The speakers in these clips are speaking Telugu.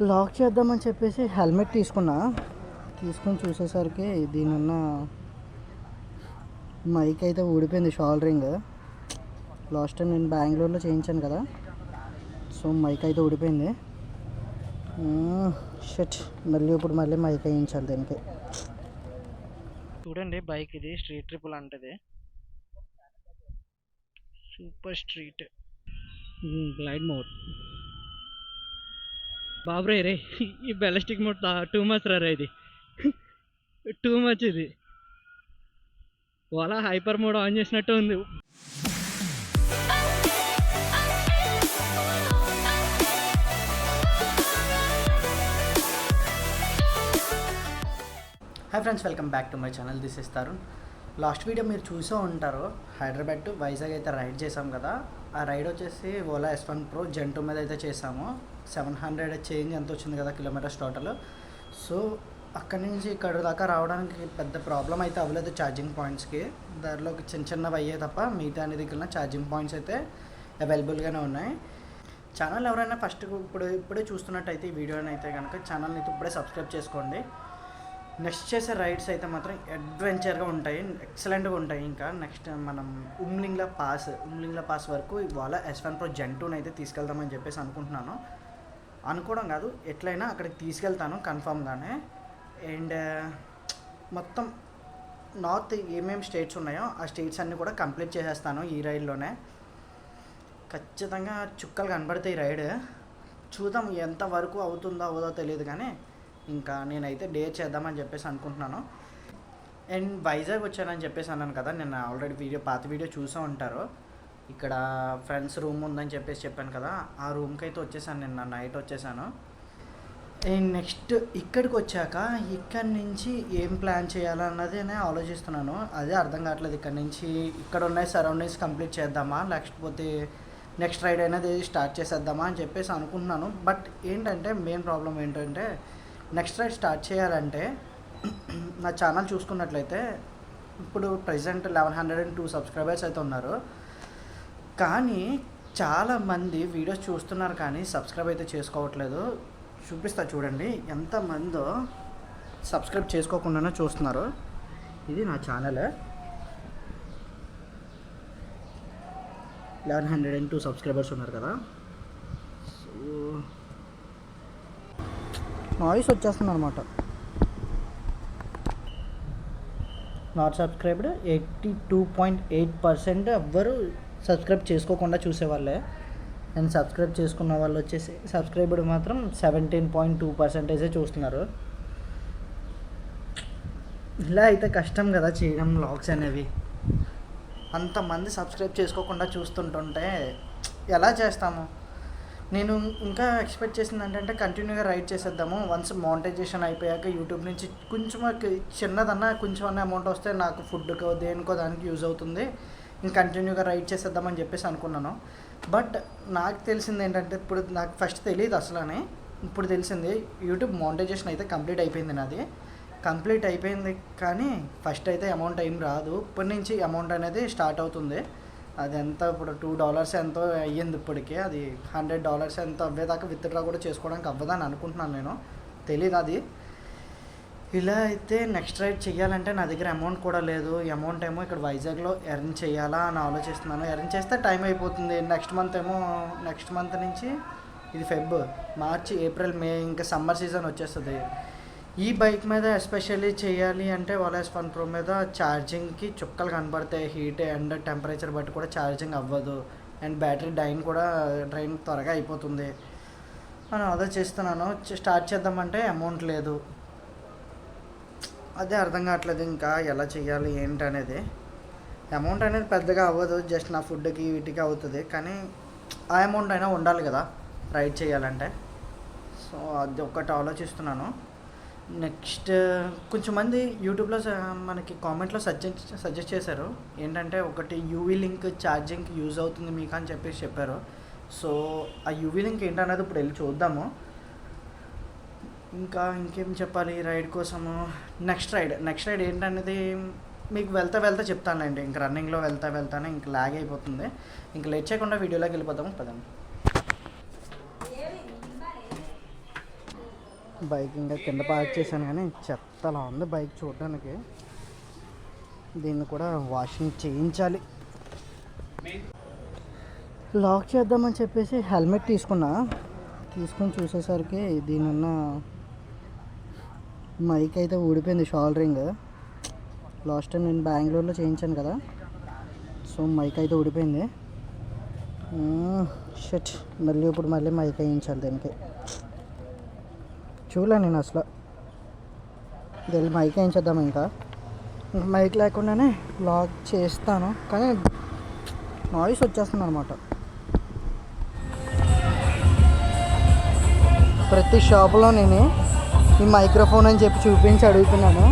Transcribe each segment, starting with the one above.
లాక్ చేద్దామని చెప్పేసి హెల్మెట్ తీసుకొని చూసేసరికి దీనిన్న మైక్ అయితే ఊడిపోయింది. షోల్డరింగ్ లాస్ట్ టైం నేను బెంగళూరులో చేయించాను కదా, సో మైక్ అయితే ఊడిపోయింది. షట్, మళ్ళీ మైక్ వేయించాలి దీనికి. చూడండి బైక్ ఇది స్ట్రీట్ ట్రిపుల్ అంటది, సూపర్ స్ట్రీట్ గ్లైడ్ మోడ్. బాబరే రే, ఈ బెలస్టిక్ మోడ్ టూ మచ్ రా ఇది, టూ మచ్. ఇది ఓలా హైపర్ మోడ్ ఆన్ చేసినట్టు ఉంది. Hi friends, welcome back to my channel. This is Tarun. Last video మీరు చూసే ఉంటారు, హైదరాబాద్ టు వైజాగ్ అయితే రైడ్ చేసాం కదా. ఆ రైడ్ వచ్చేసి ఓలా S1 Pro Gen 2 మీద అయితే చేసాము. 700 చేంజ్ ఎంత వచ్చింది కదా కిలోమీటర్స్ టోటల్. సో అక్కడి నుంచి ఇక్కడ దాకా రావడానికి పెద్ద ప్రాబ్లం అయితే అవ్వలేదు. ఛార్జింగ్ పాయింట్స్కి దారిలో చిన్నవి అయ్యే తప్ప మిగతా అన్ని దగ్గర ఛార్జింగ్ పాయింట్స్ అయితే అవైలబుల్గానే ఉన్నాయి. ఛానల్ ఎవరైనా ఫస్ట్ ఇప్పుడే చూస్తున్నట్టయితే ఈ వీడియోని అయితే కనుక ఛానల్ని అయితే ఇప్పుడే సబ్స్క్రైబ్ చేసుకోండి. నెక్స్ట్ చేసే రైడ్స్ అయితే మాత్రం అడ్వెంచర్గా ఉంటాయి, ఎక్సలెంట్గా ఉంటాయి. ఇంకా నెక్స్ట్ మనం ఉమ్లింగ్లా పాస్ వరకు ఇవాళ S1 Pro Gen 2 అయితే తీసుకెళ్దామని చెప్పేసి అనుకోవడం కాదు, ఎట్లయినా అక్కడికి తీసుకెళ్తాను కన్ఫామ్గానే. అండ్ మొత్తం నార్త్ ఏమేమి స్టేట్స్ ఉన్నాయో ఆ స్టేట్స్ అన్నీ కూడా కంప్లీట్ చేసేస్తాను ఈ రైడ్లోనే. ఖచ్చితంగా చుక్కలు కనబడతాయి రైడ్. చూద్దాం ఎంతవరకు అవుతుందో అవ్వదో తెలియదు, కానీ ఇంకా నేనైతే డేర్ చేద్దామని చెప్పేసి అనుకుంటున్నాను. అండ్ వైజాగ్ వచ్చానని చెప్పేసి అన్నాను కదా, నేను ఆల్రెడీ పాత వీడియో చూసే ఉంటారు. ఇక్కడ ఫ్రెండ్స్ రూమ్ ఉందని చెప్పేసి చెప్పాను కదా, ఆ రూమ్కి అయితే వచ్చేసాను. నిన్న నైట్ వచ్చేసాను. అండ్ నెక్స్ట్ ఇక్కడికి వచ్చాక ఇక్కడి నుంచి ఏం ప్లాన్ చేయాలన్నది నేను ఆలోచిస్తున్నాను. అదే అర్థం కావట్లేదు. ఇక్కడ నుంచి ఇక్కడ ఉన్న సరౌండింగ్స్ కంప్లీట్ చేద్దామా, లేకపోతే నెక్స్ట్ రైడ్ అనేది స్టార్ట్ చేసేద్దామా అని చెప్పేసి అనుకుంటున్నాను. బట్ ఏంటంటే మెయిన్ ప్రాబ్లం ఏంటంటే నెక్స్ట్ రైడ్ స్టార్ట్ చేయాలంటే నా ఛానల్ చూసుకున్నట్లయితే ఇప్పుడు ప్రెజెంట్ 1102 సబ్స్క్రైబర్స్ అయితే ఉన్నారు. కానీ చాలామంది వీడియోస్ చూస్తున్నారు కానీ సబ్స్క్రైబ్ అయితే చేసుకోవట్లేదు. చూపిస్తా చూడండి ఎంతమందో సబ్స్క్రైబ్ చేసుకోకుండానే చూస్తున్నారు. ఇది నా ఛానల్, 1102 సబ్స్క్రైబర్స్ ఉన్నారు కదా. సో నాయిస్ వచ్చేస్తుంది అనమాట. నాట్ సబ్స్క్రైబ్డ్ 82.8% ఎవ్వరు సబ్స్క్రైబ్ చేసుకోకుండా చూసేవాళ్ళే. అండ్ సబ్స్క్రైబ్ చేసుకున్న వాళ్ళు వచ్చేసి సబ్స్క్రైబ్డ్ మాత్రం 17.2% చూస్తున్నారు. ఇలా అయితే కష్టం కదా చేయడం వ్లాగ్స్ అనేవి. అంతమంది సబ్స్క్రైబ్ చేసుకోకుండా చూస్తుంటుంటే ఎలా చేస్తాము? నేను ఇంకా ఎక్స్పెక్ట్ చేసింది ఏంటంటే కంటిన్యూగా రైడ్ చేసేద్దాము. వన్స్ మానిటైజేషన్ అయిపోయాక యూట్యూబ్ నుంచి కొంచెం చిన్నదన్నా కొంచెం అన్న అమౌంట్ వస్తే నాకు ఫుడ్కో దేనికో దానికి యూజ్ అవుతుంది, ఇంకా కంటిన్యూగా రైడ్ చేసేద్దామని చెప్పేసి అనుకున్నాను. బట్ నాకు తెలిసింది ఏంటంటే, ఇప్పుడు నాకు ఫస్ట్ తెలియదు అసలని, ఇప్పుడు తెలిసింది యూట్యూబ్ మానిటైజేషన్ అయితే కంప్లీట్ అయిపోయింది. నాది కంప్లీట్ అయిపోయింది కానీ ఫస్ట్ అయితే అమౌంట్ ఏం రాదు. ఇప్పటి నుంచి అమౌంట్ అనేది స్టార్ట్ అవుతుంది. అది ఎంత ఇప్పుడు $2 ఎంతో అయ్యింది ఇప్పటికే. అది $100 ఎంతో అవ్వేదాకా విత్డ్రా కూడా చేసుకోవడానికి అవ్వదని అనుకుంటున్నాను నేను, తెలీదు అది. ఇలా అయితే నెక్స్ట్ రైడ్ చేయాలంటే నా దగ్గర అమౌంట్ కూడా లేదు. అమౌంట్ ఏమో ఇక్కడ వైజాగ్లో ఎర్న్ చేయాలా అని ఆలోచిస్తున్నాను. ఎర్న్ చేస్తే టైం అయిపోతుంది. నెక్స్ట్ మంత్ నుంచి ఇది మార్చి, ఏప్రిల్, మే ఇంకా సమ్మర్ సీజన్ వచ్చేస్తుంది. ఈ బైక్ మీద ఎస్పెషల్లీ చేయాలి అంటే ఓలా S1 Pro మీద ఛార్జింగ్కి చుక్కలు కనబడతాయి. హీట్ అండ్ టెంపరేచర్ బట్టి కూడా ఛార్జింగ్ అవ్వదు. అండ్ బ్యాటరీ డ్రైన్ త్వరగా అయిపోతుంది అని ఆలోచిస్తున్నాను. స్టార్ట్ చేద్దామంటే అమౌంట్ లేదు. అదే అర్థం కావట్లేదు ఇంకా ఎలా చేయాలి ఏంటి అనేది. అమౌంట్ అనేది పెద్దగా అవ్వదు, జస్ట్ నా ఫుడ్కి వీటికి అవుతుంది. కానీ ఆ అమౌంట్ అయినా ఉండాలి కదా రైడ్ చేయాలంటే. సో అది ఒక్కటి ఆలోచిస్తున్నాను. నెక్స్ట్ కొంచెం మంది యూట్యూబ్లో మనకి కామెంట్లో సజెస్ట్ చేశారు ఏంటంటే, ఒకటి యూవీ లింక్ ఛార్జింగ్కి యూజ్ అవుతుంది మీకు అని చెప్పేసి చెప్పారు. సో ఆ యూవీ లింక్ ఏంటనేది ఇప్పుడు వెళ్ళి చూద్దాము. ఇంకేం చెప్పాలి రైడ్ కోసము. నెక్స్ట్ రైడ్ ఏంటనేది మీకు వెళ్తా చెప్తానులేండి. ఇంక రన్నింగ్లో వెళ్తానే ఇంక లాగ్ అయిపోతుంది. ఇంక లేట్ చేయకుండా వీడియోలోకి వెళ్ళిపోతాము పదండి. బైక్ ఇంకా కింద పార్క్ చేశాను కానీ చెత్తలా ఉంది బైక్ చూడడానికి. దీన్ని కూడా వాషింగ్ చేయించాలి. లాక్ చేద్దామని చెప్పేసి హెల్మెట్ తీసుకొని చూసేసరికి దీని ఉన్న మైక్ అయితే ఊడిపోయింది. షోల్డరింగ్ లాస్ట్ టైం నేను బెంగళూరులో చేయించాను కదా, సో మైక్ అయితే ఊడిపోయింది. షట్, మళ్ళీ మైక్ వేయించాలి దీనికి. చూడలే నేను అసలు. వెళ్ళి మైక్ వేయించేద్దాం. ఇంకా మైక్ లేకుండానే లాక్ చేస్తాను కానీ నాయిస్ వచ్చేస్తుంది అనమాట. ప్రతి షాపులో నేను ఈ మైక్రోఫోన్ అని చెప్పి చూపించి అడుగుతున్నాను.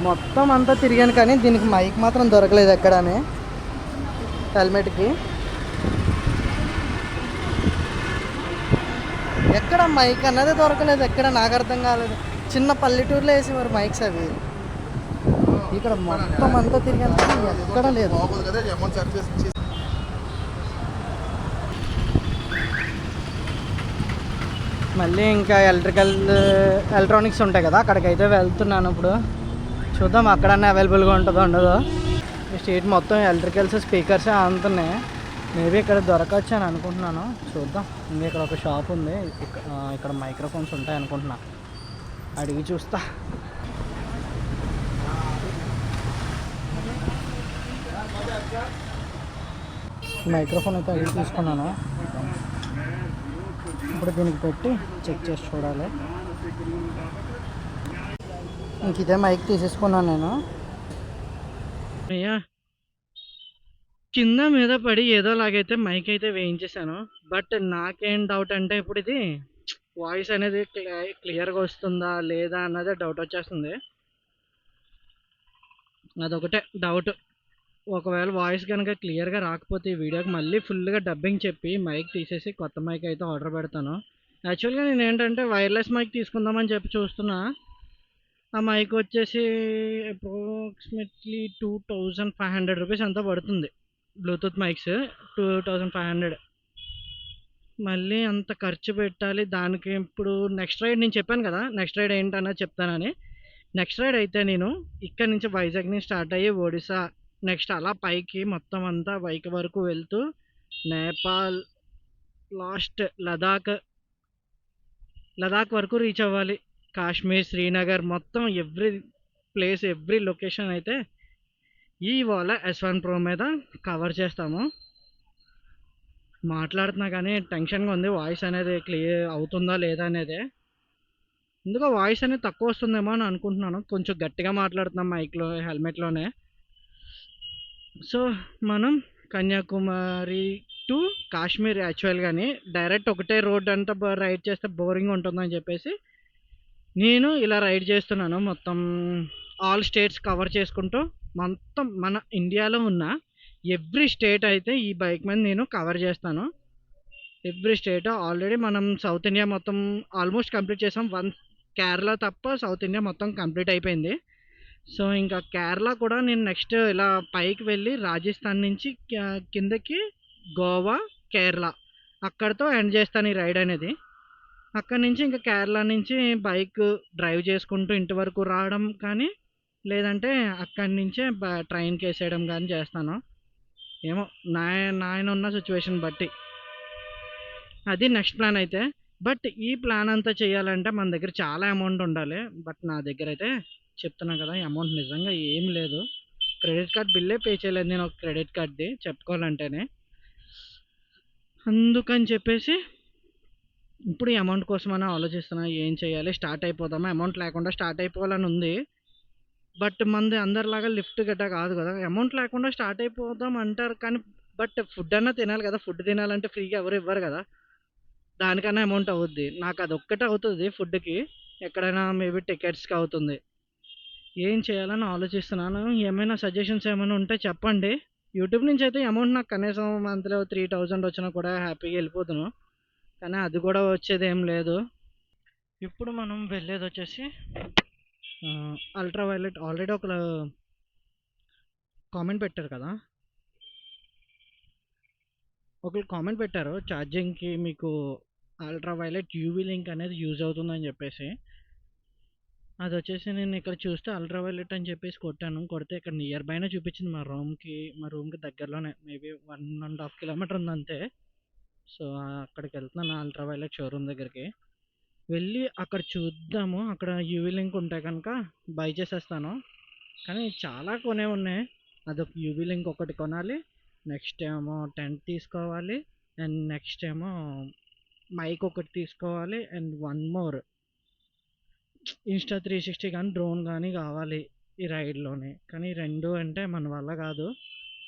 మొత్తం అంతా తిరిగాను కానీ దీనికి మైక్ మాత్రం దొరకలేదు ఎక్కడనే. హెల్మెట్కి ఎక్కడ మైక్ అన్నదే దొరకలేదు ఎక్కడ, నాకు అర్థం కాలేదు. చిన్న పల్లెటూరులో వేసేవారు మైక్స్ అవి. ఇక్కడ మొత్తం అంతా తిరిగాను కానీ ఎక్కడ లేదు. మళ్ళీ ఇంకా ఎలక్ట్రానిక్స్ ఉంటాయి కదా, అక్కడికైతే వెళ్తున్నాను ఇప్పుడు. చూద్దాం అక్కడన్నా అవైలబుల్గా ఉంటుందో ఉండదో. ఈ స్ట్రీట్ మొత్తం ఎలక్ట్రికల్స్ స్పీకర్స్ అంతున్నాయి. మేబీ ఇక్కడ దొరకవచ్చు అని అనుకుంటున్నాను. చూద్దాం. ఇంకా ఇక్కడ ఒక షాప్ ఉంది, ఇక్కడ మైక్రోఫోన్స్ ఉంటాయి అనుకుంటున్నా. అడిగి చూస్తా. మైక్రోఫోన్ అయితే అడిగి తీసుకున్నాను. ఇప్పుడు దీనికి పెట్టి చెక్ చేసి చూడాలి. ఇంక ఇదే మైక్ తీసేసుకున్నాను నేను. అయ్యా కింద మీద పడి ఏదోలాగైతే మైక్ అయితే వేయించేసాను. బట్ నాకేం డౌట్ అంటే ఇప్పుడు ఇది వాయిస్ అనేది క్లియర్గా వస్తుందా లేదా అన్నదే డౌట్ వచ్చేస్తుంది. అదొకటే డౌట్. ఒకవేళ వాయిస్ కనుక క్లియర్గా రాకపోతే ఈ వీడియోకి మళ్ళీ ఫుల్గా డబ్బింగ్ చెప్పి మైక్ తీసేసి కొత్త మైక్ అయితే ఆర్డర్ పెడతాను. యాక్చువల్గా నేను ఏంటంటే వైర్లెస్ మైక్ తీసుకుందామని చెప్పి చూస్తున్నా. ఆ మైక్ వచ్చేసి అప్రాక్సిమేట్లీ 2500 రూపీస్ అంతా పడుతుంది. Bluetooth mics 2500. మళ్ళీ అంత ఖర్చు పెట్టాలి దానికి. ఇప్పుడు నెక్స్ట్ రైడ్ నేను చెప్పాను కదా, నెక్స్ట్ రైడ్ ఏంటన్నది చెప్తానని. నెక్స్ట్ రైడ్ అయితే నేను ఇక్కడ నుంచి వైజాగ్ నుంచి స్టార్ట్ అయ్యి ఒడిశా, నెక్స్ట్ అలా పైకి మొత్తం అంతా బైక్ వరకు వెళ్తూ నేపాల్, లాస్ట్ లదాఖ్ వరకు రీచ్ అవ్వాలి. కాశ్మీర్, శ్రీనగర్ మొత్తం ఎవ్రీ ప్లేస్, ఎవ్రీ లొకేషన్ అయితే ఈ వాలా S1 Pro మీద కవర్ చేస్తాము. మాట్లాడుతున్నా కానీ టెన్షన్గా ఉంది. వాయిస్ అనేది క్లియర్ అవుతుందా లేదా అనేది. ఎందుకో వాయిస్ అనేది తక్కువ వస్తుందేమో అని అనుకుంటున్నాను. కొంచెం గట్టిగా మాట్లాడుతున్నాం మైక్లో, హెల్మెట్లోనే. సో మనం కన్యాకుమారి టు కాశ్మీర్ యాక్చువల్ కానీ డైరెక్ట్ ఒకటే రోడ్ అంతా రైడ్ చేస్తే బోరింగ్ ఉంటుందని చెప్పేసి నేను ఇలా రైడ్ చేస్తున్నాను. మొత్తం ఆల్ స్టేట్స్ కవర్ చేసుకుంటూ మొత్తం మన ఇండియాలో ఉన్న ఎవ్రీ స్టేట్ అయితే ఈ బైక్ మీద నేను కవర్ చేస్తాను. Every state. ఆల్రెడీ మనం సౌత్ ఇండియా మొత్తం ఆల్మోస్ట్ కంప్లీట్ చేసాం. కేరళ తప్ప సౌత్ ఇండియా మొత్తం కంప్లీట్ అయిపోయింది. సో ఇంకా కేరళ కూడా నేను నెక్స్ట్ ఇలా పైకి వెళ్ళి రాజస్థాన్ నుంచి కిందకి గోవా, కేరళ అక్కడితో ఎండ్ చేస్తాను ఈ రైడ్ అనేది. అక్కడి నుంచి ఇంకా కేరళ నుంచి బైక్ డ్రైవ్ చేసుకుంటూ ఇంటి వరకు రావడం కానీ, లేదంటే అక్కడి నుంచే ట్రైన్కి వేసేయడం కానీ చేస్తాను. ఏమో నాయన ఉన్న సిచ్యువేషన్ బట్టి అది నెక్స్ట్ ప్లాన్ అయితే. బట్ ఈ ప్లాన్ అంతా చేయాలంటే మన దగ్గర చాలా అమౌంట్ ఉండాలి. బట్ నా దగ్గర అయితే చెప్తున్నా కదా, అమౌంట్ నిజంగా ఏం లేదు. క్రెడిట్ కార్డ్ బిల్లే పే చేయలేదు నేను, ఒక క్రెడిట్ కార్డ్ది చెప్పుకోవాలంటేనే. అందుకని చెప్పేసి ఇప్పుడు ఈ అమౌంట్ కోసమని ఆలోచిస్తున్నా. ఏం చేయాలి, స్టార్ట్ అయిపోదామా? అమౌంట్ లేకుండా స్టార్ట్ అయిపోవాలని ఉంది. బట్ మనది అందరిలాగా లిఫ్ట్ గట్టా కాదు కదా. అమౌంట్ లేకుండా స్టార్ట్ అయిపోదాం అంటారు కానీ బట్ ఫుడ్ అన్నా తినాలి కదా. ఫుడ్ తినాలంటే ఫ్రీగా ఎవరు ఇవ్వరు కదా. దానికన్నా అమౌంట్ అవుద్ది. నాకు అది ఒక్కటే అవుతుంది ఫుడ్కి. ఎక్కడైనా మేబీ టికెట్స్కి అవుతుంది. ఏం చేయాలని ఆలోచిస్తున్నాను. ఏమైనా సజెషన్స్ ఏమైనా ఉంటే చెప్పండి. యూట్యూబ్ నుంచి అయితే అమౌంట్ నాకు కనీసం మంత్లో 3000 వచ్చినా కూడా హ్యాపీగా వెళ్ళిపోతాను. కానీ అది కూడా వచ్చేది ఏం లేదు. ఇప్పుడు మనం వెళ్ళేది వచ్చేసి అల్ట్రా వైలెట్. ఆల్రెడీ ఒక కామెంట్ పెట్టారు కదా, ఒకరు కామెంట్ పెట్టారు ఛార్జింగ్కి మీకు అల్ట్రా వైలెట్ యూవీ లింక్ అనేది యూజ్ అవుతుందని చెప్పేసి. అది వచ్చేసి నేను ఇక్కడ చూస్తే అల్ట్రా వైలెట్ అని చెప్పేసి కొట్టాను. కొడితే ఇక్కడ నియర్ బైనే చూపించింది మా రూమ్కి దగ్గరలోనే. మేబీ 1.5 కిలోమీటర్ ఉంది అంతే. సో అక్కడికి వెళ్తున్నాను అల్ట్రా వైలెట్ షోరూమ్ దగ్గరికి. వెళ్ళి అక్కడ చూద్దాము. అక్కడ యూవీ లింక్ ఉంటే కనుక బై చేసేస్తాను. కానీ చాలా కొనే ఉన్నాయి. అదొక యూవీ లింక్ ఒకటి కొనాలి. నెక్స్ట్ ఏమో టెంట్ తీసుకోవాలి. అండ్ నెక్స్ట్ ఏమో మైక్ ఒకటి తీసుకోవాలి. అండ్ వన్ మోర్ Insta360 కానీ డ్రోన్ కానీ కావాలి ఈ రైడ్లోనే. కానీ రెండు అంటే మన వల్ల కాదు.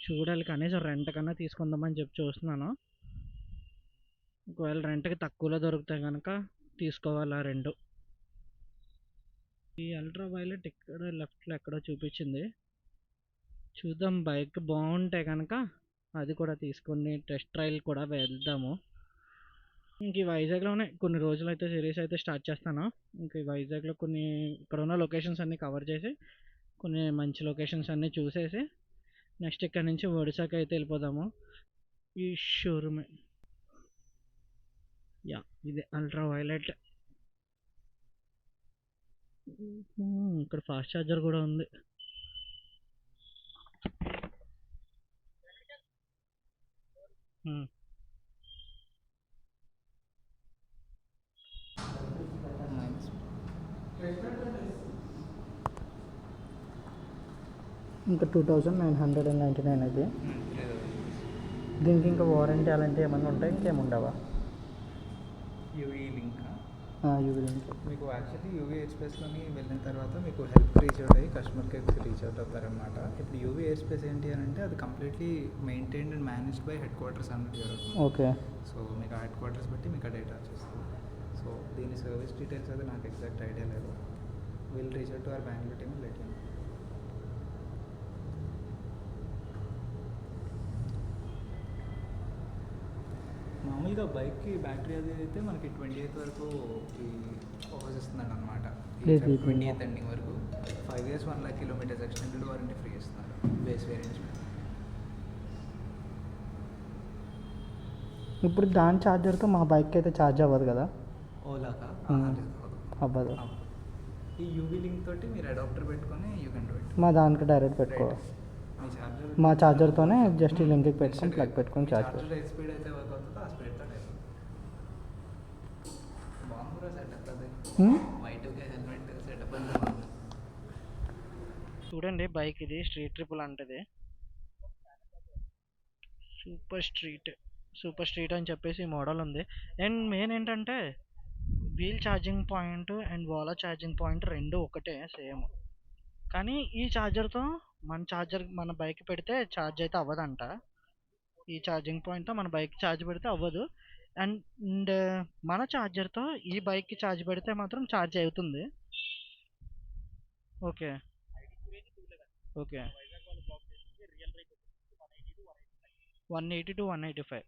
చూడాలి, కనీసం రెంట్ కన్నా తీసుకుందామని చెప్పి చూస్తున్నాను. ఒకవేళ రెంట్కి తక్కువలో దొరికితే కనుక తీసుకోవాలి ఆ రెండు. ఈ అల్ట్రా వైలెట్ ఇక్కడ లెఫ్ట్లో ఎక్కడో చూపించింది. చూద్దాం, బైక్ బాగుంటే కనుక అది కూడా తీసుకొని టెస్ట్ ట్రయల్ కూడా వెళ్దాము. ఇంక ఈ వైజాగ్లోనే కొన్ని రోజులు అయితే సిరీస్ అయితే స్టార్ట్ చేస్తాను. ఇంక ఈ వైజాగ్లో కొన్ని ఇక్కడ ఉన్న లొకేషన్స్ అన్నీ కవర్ చేసి, కొన్ని మంచి లొకేషన్స్ అన్నీ చూసేసి నెక్స్ట్ ఇక్కడ నుంచి ఒడిశాకి అయితే వెళ్ళిపోదాము. ఈ షోరూమే, యా ఇదే అల్ట్రా వైలెట్. ఇక్కడ ఫాస్ట్ ఛార్జర్ కూడా ఉంది. ఇంకా 2999 అది. దీనికి ఇంకా వారంటీ అలాంటివి ఏమన్నా ఉంటాయి, ఇంకేముండవా? యూవీ లింక్ యూవీ లింక్ మీకు యాక్చువల్లీ యూవీ ఎయిర్ స్పేస్లోని వెళ్ళిన తర్వాత మీకు హెల్ప్ రీచ్ అవుట్ అయ్యి కస్టమర్ కేర్కి రీచ్ అవుట్ అవుతారనమాట. ఇప్పుడు యూవీ ఎయిర్ స్పేస్ ఏంటి అని అంటే అది completely maintained and managed by head quarters అన్నట్టు జరుగుతుంది. ఓకే. సో మీకు ఆ హెడ్ క్వార్టర్స్ బట్టి మీకు ఆ డేటా వచ్చేస్తుంది. సో దీని సర్వీస్ డీటెయిల్స్ అయితే నాకు ఎగ్జాక్ట్ ఐడియా లేదు. Will reach out to our Bengaluru team let you know. మామూలుగా బైక్కి బ్యాటరీ అది అయితే మనకి 28th వరకు ఆఫర్స్ ఇస్తున్నాడు అనమాట. 28th ఎండింగ్ వరకు 5 years 1 lakh kilometers extended warranty free ఇస్తున్నారు బేస్ వేరియంట్స్. ఇప్పుడు దాని ఛార్జర్తో మా బైక్ అయితే ఛార్జ్ అవ్వదు కదా? ఓలాకా అవ్వదు. ఈ యూవీ లింక్ తోటి మీరు అడాప్టర్ పెట్టుకొని యూ కెన్ డూ ఇట్. మా దానికి డైరెక్ట్ పెట్టుకోవాలి. మా ఛార్జర్తోనే జస్ట్ ఈ లింక్కి పెట్టుకొని ప్లగ్ పెట్టుకొని ఛార్జ్ ఛార్జర్ ఏ స్పీడ్ అయితే వర్క్ అవుతుందో ఆ స్పీడ్తో బాగుంది సెటప్. అది వైట్గా హెల్మెట్ సెటప్ అంటే బాగుంది. చూడండి, బైక్ ఇది స్ట్రీట్ ట్రిపుల్ అంటది. సూపర్ స్ట్రీట్ అని చెప్పేసి మోడల్ ఉంది. అండ్ మెయిన్ ఏంటంటే వీల్ ఛార్జింగ్ పాయింట్ అండ్ వాలా ఛార్జింగ్ పాయింట్ రెండు ఒకటే సేమ్. కానీ ఈ ఛార్జర్తో మన బైక్ పెడితే ఛార్జ్ అయితే అవ్వదంట. ఈ ఛార్జింగ్ పాయింట్తో మన బైక్ ఛార్జ్ పెడితే అవ్వదు. అండ్ మన ఛార్జర్తో ఈ బైక్కి ఛార్జ్ పెడితే మాత్రం ఛార్జ్ అవుతుంది. ఓకే ఓకే 180 to 185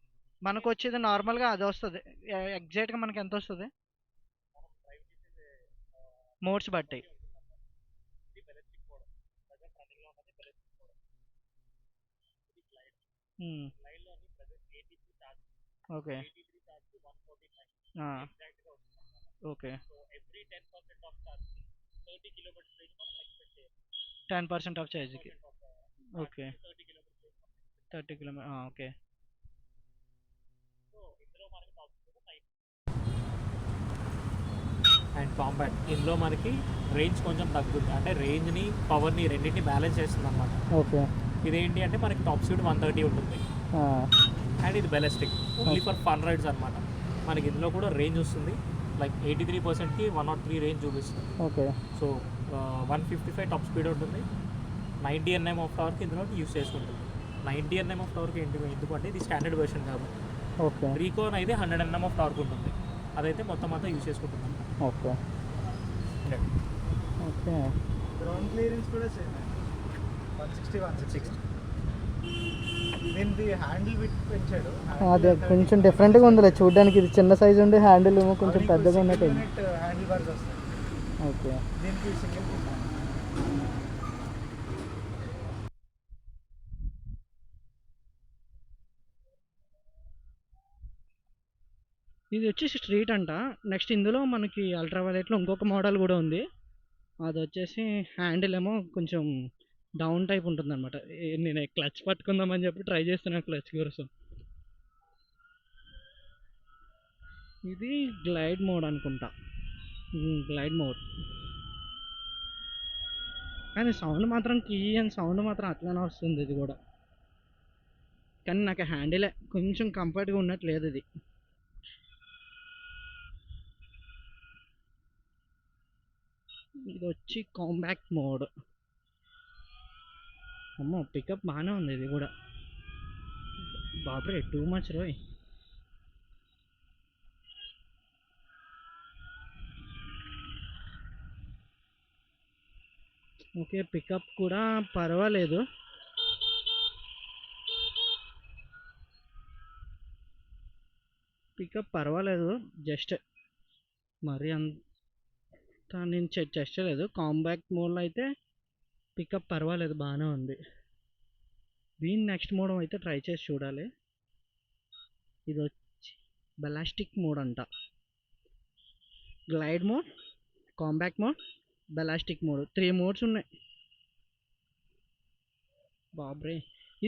మనకు వచ్చేది నార్మల్గా అది వస్తుంది. ఎగ్జాక్ట్గా మనకి ఎంత వస్తుంది మోడ్స్ బట్టి? ఓకే ఓకే 10% ఆఫ్ ఛార్జ్కి. Okay 30 kilometre. Okay. And compact. ఇందులో మనకి రేంజ్ కొంచెం తగ్గుతుంది, అంటే రేంజ్ని పవర్ని రెండింటిని బ్యాలెన్స్ చేస్తుంది అనమాట. ఓకే. ఇదేంటి అంటే మనకి టాప్ స్పీడ్ 130 ఉంటుంది. అండ్ ఇది బెలస్టిక్ ఓన్లీ ఫర్ ఫన్ రైడ్స్ అనమాట. మనకి ఇందులో కూడా రేంజ్ వస్తుంది, లైక్ 83%కి 103 రేంజ్ చూపిస్తుంది. ఓకే. సో 155 టాప్ స్పీడ్ ఉంటుంది. 90 Nm ఆఫ్ టవర్కి ఇందులో యూస్ చేసుకుంటుంది. 90 Nm ఆఫ్ టవర్కి ఎందుకంటే ఇది స్టాండర్డ్ వెర్షన్ కాబట్టి. ఓకే. రీకోన్ అయితే 100 Nm ఆఫ్ టవర్క్ ఉంటుంది, అదైతే మొత్తం అంతా యూస్ చేసుకుంటుంది. Okay okay. గ్రౌండ్ క్లియరెన్స్ కూడా సేమ్ 160. దీనికి హ్యాండిల్ విత్ పెంచాడు. అదే కొంచెం డిఫరెంట్గా ఉందిలే చూడడానికి. ఇది చిన్న సైజు ఉండి హ్యాండిల్ ఏమో కొంచెం పెద్దగా ఉన్నట్టు. హ్యాండిల్ బార్స్ వస్తాయి. ఓకే. దీనికి సింగిల్ ఇది వచ్చేసి స్ట్రీట్ అంట. నెక్స్ట్ ఇందులో మనకి అల్ట్రా వైలెట్లో ఇంకొక మోడల్ కూడా ఉంది. అది వచ్చేసి హ్యాండిల్ ఏమో కొంచెం డౌన్ టైప్ ఉంటుంది అనమాట. నేను క్లచ్ పట్టుకుందామని చెప్పి ట్రై చేస్తున్నాను క్లచ్ కోసం. ఇది గ్లైడ్ మోడ్ అనుకుంటా. Glide mode. కానీ సౌండ్ మాత్రం కీ అని సౌండ్ మాత్రం అట్లనే వస్తుంది ఇది కూడా. కానీ నాకు హ్యాండిలే కొంచెం కంఫర్ట్గా ఉన్నట్లేదు ఇది. ఇది వచ్చి కాంపాక్ట్ మోడ్. అమ్మో పికప్ బాగానే ఉంది ఇది కూడా. బాబరే టూ మచ్ రోయ్. ఓకే పికప్ కూడా పర్వాలేదు. పికప్ పర్వాలేదు, జస్ట్ మరి అంత నేను చెక్ చేయలేదు. కాంపాక్ట్ మోడ్లో అయితే పికప్ పర్వాలేదు, బాగానే ఉంది. దీని నెక్స్ట్ మోడ్ అయితే ట్రై చేసి చూడాలి. ఇది వచ్చి బెలాస్టిక్ మోడ్ అంట. Glide mode, compact mode, ballistic mode 3 modes ఉన్నాయి. బాబ్రే.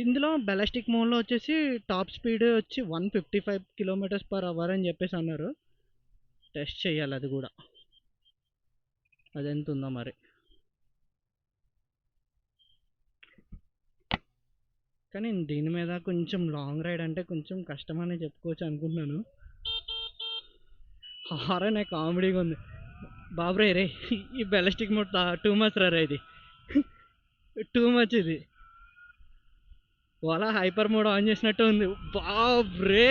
ఇందులో బెలాస్టిక్ మోడ్లో వచ్చేసి టాప్ స్పీడ్ వచ్చి 155 km/h అని చెప్పేసి అన్నారు. టెస్ట్ చేయాలి అది కూడా, అది ఎంత ఉందో మరి. కానీ దీని మీద కొంచెం లాంగ్ రైడ్ అంటే కొంచెం కష్టమని చెప్పుకోవచ్చు అనుకుంటున్నాను. హారన్ కామెడీగా ఉంది. బాబ్రే రే, ఈ బెలాస్టిక్ మోడ్ టూ మచ్ రా ఇది. టూ మచ్ ఇది. వాళ్ళ హైపర్ మోడ్ ఆన్ చేసినట్టు ఉంది. బాబ్రే.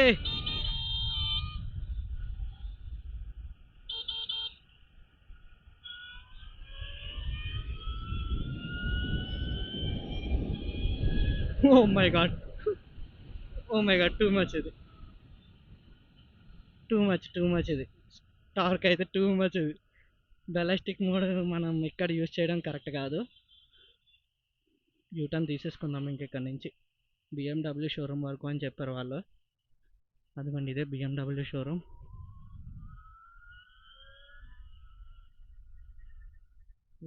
Oh my God, oh my God, too much ఇది. టూ మచ్ ఇది. టార్క్ అయితే టూ మచ్ ఇది. బెలాస్టిక్ మోడ్ మనం ఇక్కడ యూజ్ చేయడం కరెక్ట్ కాదు. యూటర్న్ తీసేసుకుందాం ఇంకెక్కడి నుంచి. బిఎండబ్ల్యూ షోరూమ్ వరకు అని చెప్పారు వాళ్ళు. అదిగోండి ఇదే బిఎండబ్ల్యూ షోరూమ్.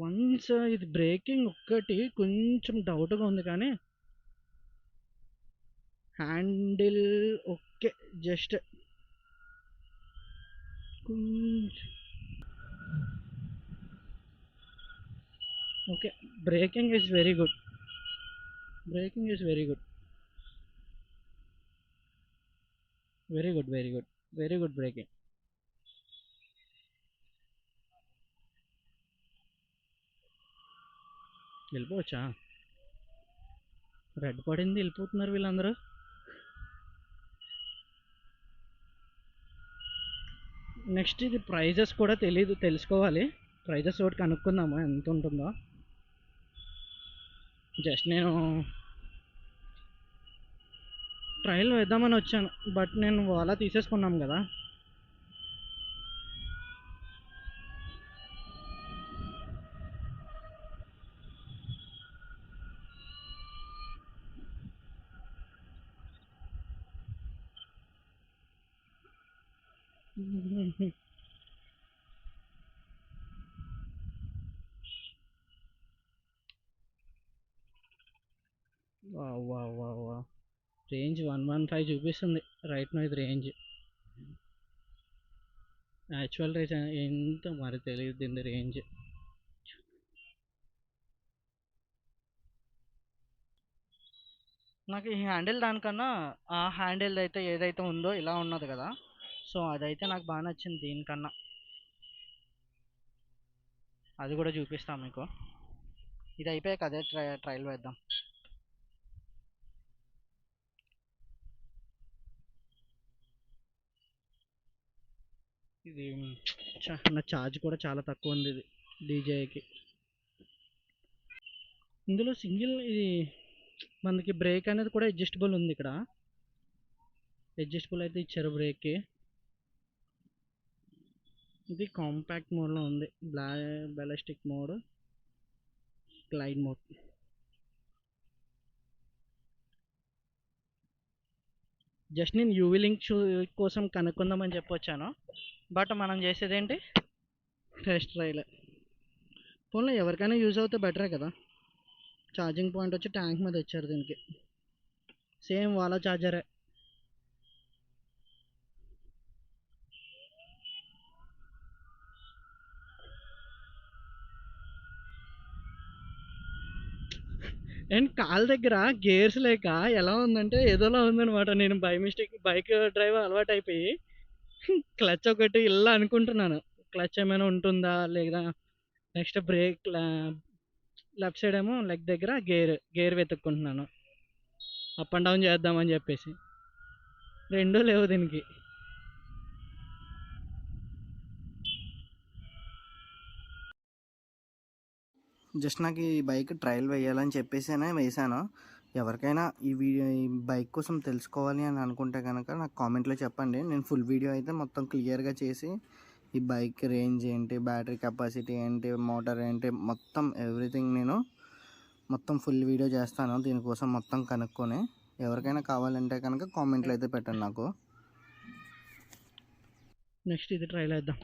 వన్స్ ఇది బ్రేకింగ్ ఒక్కటి కొంచెం డౌట్గా ఉంది, కానీ హ్యాండిల్ ఓకే, జస్ట్ కొంచెం okay. Braking is very good. Braking is very good. Very good, very good, very good braking. వెళ్ళిపోవచ్చా? రెడ్ పడింది, వెళ్ళిపోతున్నారు వీళ్ళందరూ. నెక్స్ట్ ఇది ప్రైజెస్ కూడా తెలీదు, తెలుసుకోవాలి. ప్రైజెస్ ఒకటి కనుక్కుందాము ఎంత ఉంటుందో. జస్ట్ నేను ట్రయల్ వేద్దామని వచ్చాను, బట్ నేను ఓలా తీసేసుకున్నాం కదా. వా వా వా వా, రేంజ్ 115 చూపిస్తుంది రైట్ నో. ఇది రేంజ్, యాక్చువల్ రేంజ్ ఎంత మరి తెలియదు దీని రేంజ్. నాకు ఈ హ్యాండిల్ దానికన్నా ఆ హ్యాండిల్ అయితే ఏదైతే ఉందో ఇలా ఉన్నది కదా, సో అదైతే నాకు బాగా నచ్చింది దీనికన్నా. అది కూడా చూపిస్తాం మీకు. ఇది అయిపోయాక అదే ట్రయల్ వేద్దాం. ఇది నా ఛార్జ్ కూడా చాలా తక్కువ ఉంది ఇది డీజేకి. ఇందులో సింగిల్ ఇది మనకి బ్రేక్ అనేది కూడా అడ్జస్టబుల్ ఉంది. ఇక్కడ అడ్జస్టబుల్ అయితే ఇచ్చారు బ్రేక్కి. ఇది కాంపాక్ట్ మోడ్లో ఉంది. Ballistic mode, glide mode. Just నేను యూవీ లింక్ కోసం కనుక్కుందామని చెప్పొచ్చాను. బట్ మనం చేసేది ఏంటి, టెస్ట్ ట్రైల్. ఫోన్లో ఎవరికైనా యూజ్ అవుతే బెటరే కదా. ఛార్జింగ్ పాయింట్ వచ్చి ట్యాంక్ మీద ఇచ్చారు దీనికి, సేమ్ వాళ్ళ ఛార్జరే. అండ్ కాల్ దగ్గర గేర్స్ లేక ఎలా ఉందంటే ఏదోలా ఉందనమాట. నేను బై మిస్టేక్ బైక్ డ్రైవ్ అలవాటు అయిపోయి క్లచ్ ఒకటి ఇలా అనుకుంటున్నాను, క్లచ్ ఏమైనా ఉంటుందా లేదా. నెక్స్ట్ బ్రేక్ లెఫ్ట్ సైడ్ ఏమో లెగ్ దగ్గర గేర్ వెతుక్కుంటున్నాను, అప్ అండ్ డౌన్ చేద్దామని చెప్పేసి. రెండూ లేవు దీనికి. జస్ట్ నాకు ఈ బైక్ ట్రయల్ వేయాలని చెప్పేసినే వేసాను. ఎవరికైనా ఈ బైక్ కోసం తెలుసుకోవాలి అని అనుకుంటే కనుక నాకు కామెంట్లో చెప్పండి. నేను ఫుల్ వీడియో అయితే మొత్తం క్లియర్గా చేసి ఈ బైక్ రేంజ్ ఏంటి, బ్యాటరీ కెపాసిటీ ఏంటి, మోటార్ ఏంటి, మొత్తం ఎవ్రీథింగ్ నేను మొత్తం ఫుల్ వీడియో చేస్తాను. దీనికోసం మొత్తం కనుక్కొని ఎవరికైనా కావాలంటే కనుక కామెంట్లో అయితే పెట్టండి నాకు. నెక్స్ట్ ఇది ట్రైల్ వేద్దాం.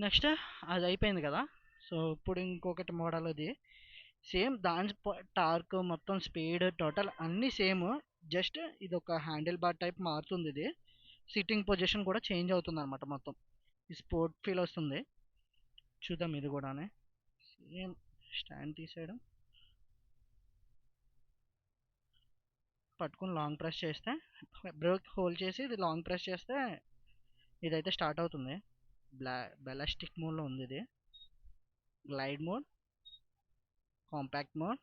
నెక్స్ట్ అది అయిపోయింది కదా. సో ఇప్పుడు ఇంకొకటి మోడల్, అది సేమ్ దాని టార్క్ మొత్తం స్పీడ్ టోటల్ అన్నీ సేమ్. జస్ట్ ఇది ఒక హ్యాండిల్ బార్ టైప్ మారుతుంది. ఇది సిట్టింగ్ పొజిషన్ కూడా చేంజ్ అవుతుంది అనమాట. మొత్తం ఈ స్పోర్ట్ ఫీల్ వస్తుంది. చూద్దాం ఇది కూడానే. సేమ్ స్టాండ్ తీసేయడం, పట్టుకుని లాంగ్ ప్రెస్ చేస్తే, బ్రేక్ హోల్డ్ చేసి ఇది లాంగ్ ప్రెస్ చేస్తే ఇదైతే స్టార్ట్ అవుతుంది. బెలాస్టిక్ మోడ్లో ఉంది ఇది. Glide mode, compact mode,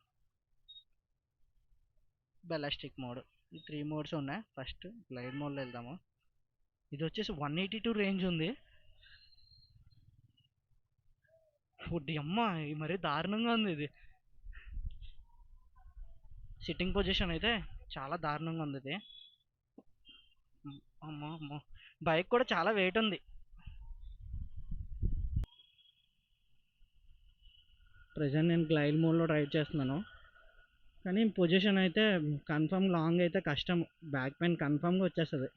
ballistic mode, ఈ 3 మోడ్స్ ఉన్నాయి. ఫస్ట్ గ్లైడ్ మోడ్లో వెళ్దాము. ఇది వచ్చేసి 182 రేంజ్ ఉంది. ఫుడ్ అమ్మ ఇది మరీ దారుణంగా ఉంది. ఇది సిట్టింగ్ పొజిషన్ అయితే చాలా దారుణంగా ఉంది ఇది. అమ్మో అమ్మో, బైక్ కూడా చాలా వెయిట్ ఉంది. ప్రజెంట్ నేను గ్లైడ్ మోడ్లో డ్రైవ్ చేస్తున్నాను, కానీ పొజిషన్ అయితే కన్ఫర్మ్ లాంగ్ అయితే కష్టం. బ్యాక్ పెయిన్ కన్ఫర్మ్గా వచ్చేస్తుంది.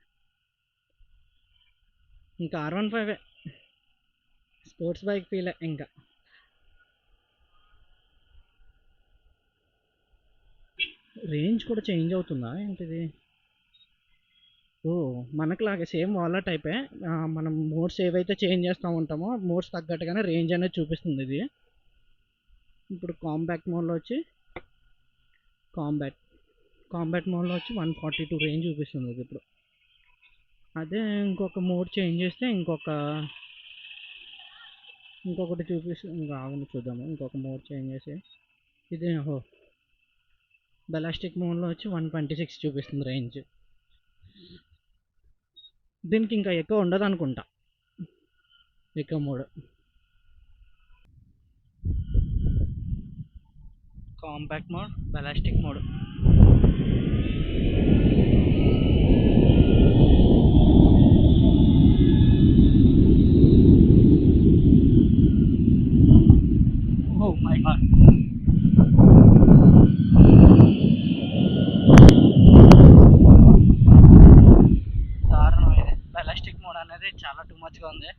ఇంకా R15 స్పోర్ట్స్ బైక్ ఫీలే. ఇంకా రేంజ్ కూడా చేంజ్ అవుతుందా ఏంటిది? ఓ మనకులాగే సేమ్ వాళ్ళ టైపే. మనం మోడ్స్ ఏవైతే చేంజ్ చేస్తూ ఉంటామో మోడ్స్ తగ్గట్టుగానే రేంజ్ అనేది చూపిస్తుంది ఇది. ఇప్పుడు కాంపాక్ట్ మోడ్లో వచ్చి కాంబాట్ మోడ్లో వచ్చి 142 రేంజ్ చూపిస్తుంది ఇది ఇప్పుడు. అదే ఇంకొక మోడ్ చేంజ్ చేస్తే ఇంకొకటి చూపిస్తుంది. ఇంకా ఆగండి చూద్దాము. ఇంకొక మోడ్ చేంజ్ చేసి ఇది బెలాస్టిక్ మోడ్లో వచ్చి 126 చూపిస్తుంది రేంజ్. దీనికి ఇంకా ఎక్కువ ఉండదు అనుకుంటా, ఎక్కువ mode. Compact mode, ballistic mode. Oh my god, దారుణం ఇది. బెలాస్టిక్ మోడ్ అనేది చాలా టూ మచ్గా ఉంది.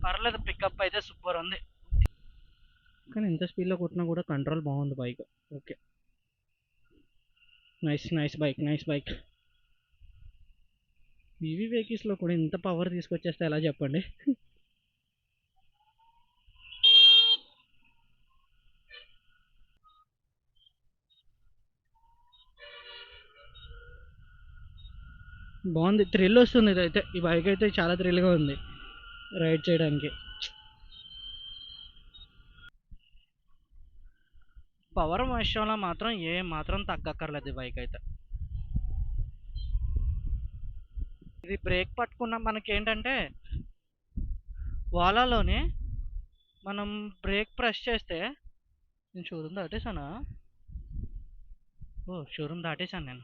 పర్లేదు, పికప్ అయితే సూపర్ ఉంది. కానీ ఎంత స్పీడ్లో కొట్టినా కూడా కంట్రోల్ బాగుంది bike. Okay, nice bike. EV వెహికల్స్లో కూడా ఇంత పవర్ తీసుకొచ్చేస్తే ఎలా చెప్పండి. బాగుంది, థ్రిల్ వస్తుంది. ఇదైతే ఈ బైక్ అయితే చాలా థ్రిల్గా ఉంది రైడ్ చేయడానికి. పవర్ విషయంలో మాత్రం మాత్రం తగ్గక్కర్లేదు ఈ బైక్ అయితే. ఇది బ్రేక్ పట్టుకున్న మనకేంటంటే వాలాలోనే మనం బ్రేక్ ప్రెస్ చేస్తే, నేను షోరూమ్ దాటేసానా? షోరూమ్ దాటేసాను నేను.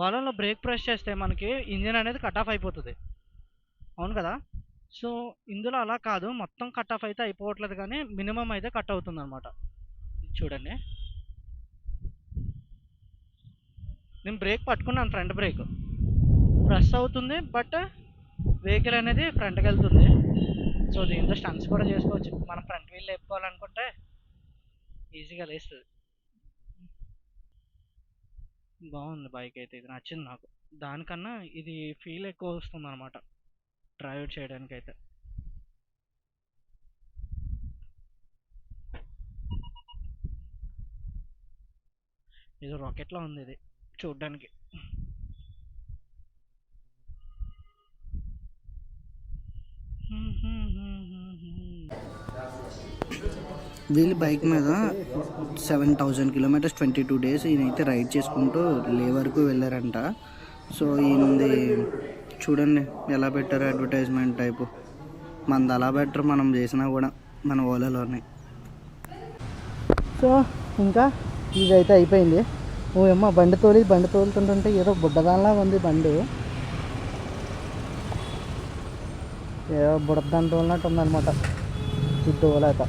వాలాలో బ్రేక్ ప్రెస్ చేస్తే మనకి ఇంజిన్ అనేది కట్ ఆఫ్ అయిపోతుంది, అవును కదా. సో ఇందులో అలా కాదు, మొత్తం కట్ ఆఫ్ అయితే అయిపోవట్లేదు, కానీ మినిమం అయితే కట్ అవుతుంది అనమాట. చూడండి, నేను బ్రేక్ పట్టుకున్నాను, ఫ్రంట్ బ్రేక్ ప్రెస్ అవుతుంది, బట్ వెహికల్ అనేది ఫ్రంట్కి వెళ్తుంది. సో దీంతో స్టంట్స్ కూడా చేసుకోవచ్చు. మనం ఫ్రంట్ వీల్ లేపుకోవాలనుకుంటే ఈజీగా లేస్తుంది. బాగుంది బైక్ అయితే, ఇది నచ్చింది నాకు. దానికన్నా ఇది ఫీల్ ఎక్కువ వస్తుంది అనమాట డ్రైవ్ చేయడానికి అయితే. ఇది రాకెట్లో ఉంది ఇది చూడ్డానికి. వీళ్ళ బైక్ మీద 7,000 కిలోమీటర్స్ 22 days ఈయనైతే రైడ్ చేసుకుంటూ లే వరకు వెళ్ళారంట. సో ఈయనది చూడండి ఎలా పెట్టారు, అడ్వర్టైజ్మెంట్ టైపు. మనది అలా బెటర్ మనం చేసినా కూడా మన ఓలాలోనే. సో ఇంకా ఇదైతే అయిపోయింది. ఓ అమ్మ బండి తోలుతుంటుంటే ఏదో బుడ్డదానిలా ఉంది బండి. ఏదో బుడదాన్ని తోలినట్టు ఉందన్నమాట ఇది తోలాక.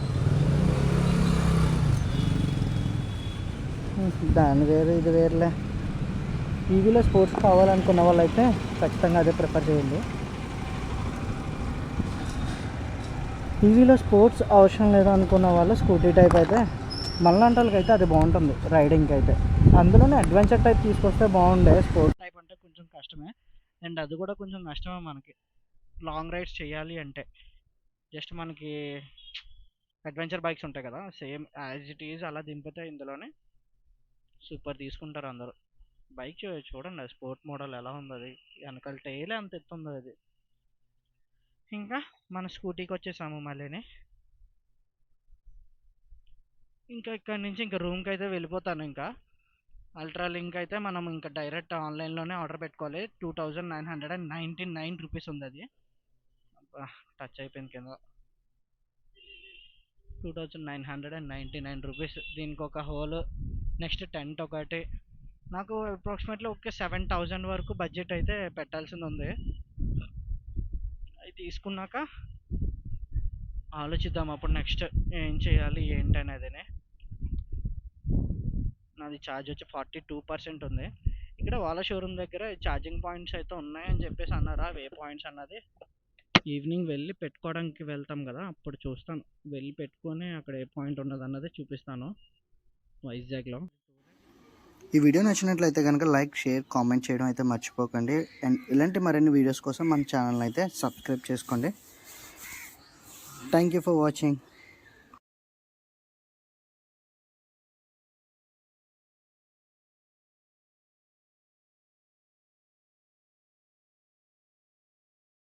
దాని వేరు ఇది వేరులే. ఈవీలో స్పోర్ట్స్ కావాలనుకున్న వాళ్ళు అయితే ఖచ్చితంగా అదే ప్రిఫర్ చేయండి. ఈవీలో స్పోర్ట్స్ అవసరం లేదు అనుకున్న వాళ్ళు స్కూటీ టైప్ అయితే మళ్ళీ అయితే అది బాగుంటుంది రైడింగ్కి అయితే. అందులోనే అడ్వెంచర్ టైప్ తీసుకొస్తే బాగుండే. స్పోర్ట్స్ టైప్ అంటే కొంచెం కష్టమే, అండ్ అది కూడా కొంచెం నష్టమే మనకి లాంగ్ రైడ్స్ చేయాలి అంటే. జస్ట్ మనకి అడ్వెంచర్ బైక్స్ ఉంటాయి కదా, సేమ్ యాజ్ ఇట్ ఈజ్ అలా దింపితే ఇందులోనే సూపర్ తీసుకుంటారు అందరూ. బైక్ చూడండి స్పోర్ట్ మోడల్ ఎలా ఉంది, అది వెనకాల టైలే అంత ఎత్తుంది అది. ఇంకా మన స్కూటీకి వచ్చేసాము మళ్ళీని. ఇంకా ఇక్కడ నుంచి ఇంకా రూమ్కి అయితే వెళ్ళిపోతాను. ఇంకా అల్ట్రా లింక్ అయితే మనం ఇంకా డైరెక్ట్ ఆన్లైన్లోనే ఆర్డర్ పెట్టుకోవాలి. 2,999 రూపీస్ ఉంది అది. టచ్ అయిపోయింది కింద. 2,999 రూపీస్. దీనికి ఒక హోల్, నెక్స్ట్ టెంట్ ఒకటి. నాకు అప్రాక్సిమేట్లీ ఒక 7,000 వరకు బడ్జెట్ అయితే పెట్టాల్సింది ఉంది. అది తీసుకున్నాక ఆలోచిద్దాం అప్పుడు నెక్స్ట్ ఏం చేయాలి ఏంటి అనేది. నాది ఛార్జ్ వచ్చి 42% ఉంది. ఇక్కడ వాళ్ళ షోరూమ్ దగ్గర ఛార్జింగ్ పాయింట్స్ అయితే ఉన్నాయని చెప్పేసి అన్నారు. అవి ఏ పాయింట్స్ అన్నది ఈవినింగ్ వెళ్ళి పెట్టుకోవడానికి వెళ్తాం కదా, అప్పుడు చూస్తాను. వెళ్ళి పెట్టుకొని అక్కడ ఏ పాయింట్ ఉన్నది అన్నది చూపిస్తాను వైజాగ్లో. ఈ వీడియో నచ్చినట్లయితే కనుక లైక్, షేర్, కామెంట్ చేయడం అయితే మర్చిపోకండి. అండ్ ఇలాంటి మరిన్ని వీడియోస్ కోసం మన ఛానల్ అయితే సబ్స్క్రైబ్ చేసుకోండి. Thank you for watching.